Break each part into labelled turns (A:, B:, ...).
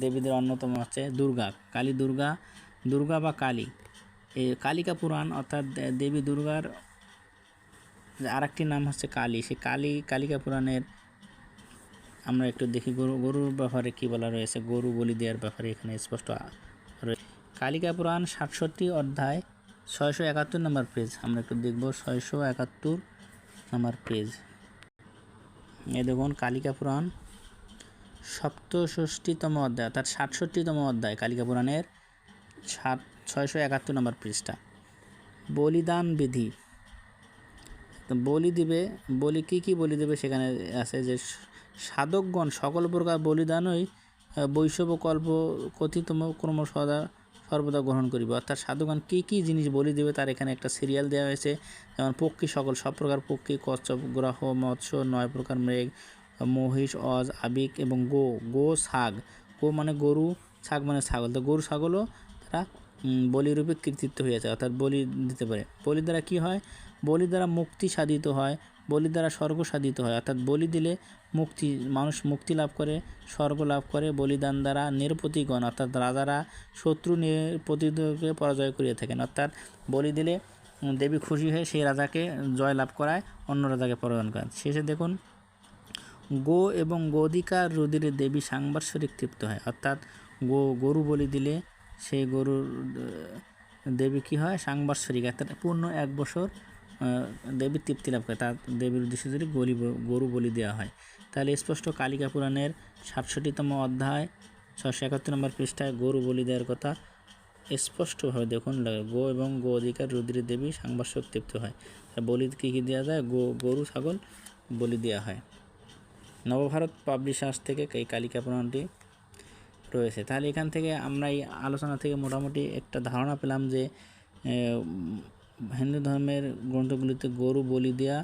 A: দেবীদের অন্যতম হচ্ছে দুর্গা, কালী দুর্গা, দুর্গা বা কালী। এই কালিকা পুরাণ অর্থাৎ দেবী দুর্গার আরেকটি নাম হচ্ছে কালী। সেই কালিকা পুরাণের আমরা একটু দেখি গরুর ব্যাপারে কী বলা রয়েছে, গরু বলি দেওয়ার ব্যাপারে এখানে স্পষ্ট রয়েছে। কালিকা পুরাণ 67 অধ্যায় 671 নম্বর পেজ, আমরা একটু দেখব 671 নম্বর পেজ। এই দেখুন কালিকা পুরাণ 67তম অধ্যায় অর্থাৎ 67তম অধ্যায় কালিকা পুরাণের 671 নম্বর পৃষ্ঠা। বলিদান বিধি, বলি দিবে, বলি কী বলি দেবে সেখানে আছে যে সাধকগণ সকল প্রকার বলিদানই বৈষব কল্প কথিতম ক্রম সর্বদা গ্রহণ করিবে। অর্থাৎ সাধুগণ কী জিনিস বলি দেবে তার এখানে একটা সিরিয়াল দেওয়া হয়েছে। যেমন পক্ষী সকল, সব প্রকার পক্ষী, কচ্ছপ, গ্রহ, মৎস্য, 9 প্রকার মৃগ, মহিষ, অজ, আবিক এবং গো ছাগ। গো মানে গরু, ছাগ মানে ছাগল। তো গরু ছাগলও তারা বলিরূপে কৃতিত্ব হয়েছে, অর্থাৎ বলি দিতে পারে। বলি দ্বারা কী হয়? বলি দ্বারা মুক্তি সাধিত হয়, বলি দ্বারা স্বর্গ সাধিত হয়। অর্থাৎ বলি দিলে মানুষ মুক্তি লাভ করে, স্বর্গ লাভ করে। বলিদান দ্বারা নিরপতিগণ অর্থাৎ রাজারা শত্রু প্রতিদ্বন্দ্বীকে পরাজয় করিয়ে থাকেন। অর্থাৎ বলি দিলে দেবী খুশি হয়ে সেই রাজাকে জয় লাভ করায়, অন্য রাজাকে পরাজয় করেন। শেষে দেখুন গো এবং গোধিকার রুধিরে দেবী সাংবৎসরিক তৃপ্ত হয়। অর্থাৎ গরু বলি দিলে সেই গরুর দেবী কী হয়? সাংবৎসরিক, অর্থাৎ পূর্ণ 1 বছর দেবী তৃপ্তি লাভ করে। তার দেবীর উদ্দেশ্য যদি গরু বলি দেওয়া হয়। তাহলে স্পষ্ট কালিকা পুরাণের 67তম অধ্যায় 671 নম্বর পৃষ্ঠায় গরু বলি দেওয়ার কথা স্পষ্টভাবে দেখুন। গো এবং গো অধিকার রুদ্রের দেবী সাংবৎসরিক তৃপ্ত হয়। বলি কী দেওয়া যায়? গরু ছাগল বলি দেওয়া হয়। নবভারত পাবলিশার্স থেকে এই কালিকা পুরাণটি রয়েছে। তাহলে এখান থেকে আমরা এই আলোচনা থেকে মোটামুটি একটা ধারণা পেলাম যে হিন্দু ধর্মের গ্রন্থগুলিতে গরু বলি দেওয়া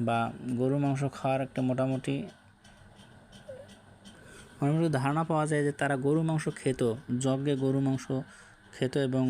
A: বা গরু মাংস খাওয়ার একটা মোটামুটি ধারণা পাওয়া যায় যে তারা গরু মাংস খেত, যজ্ঞে গরু মাংস খেত এবং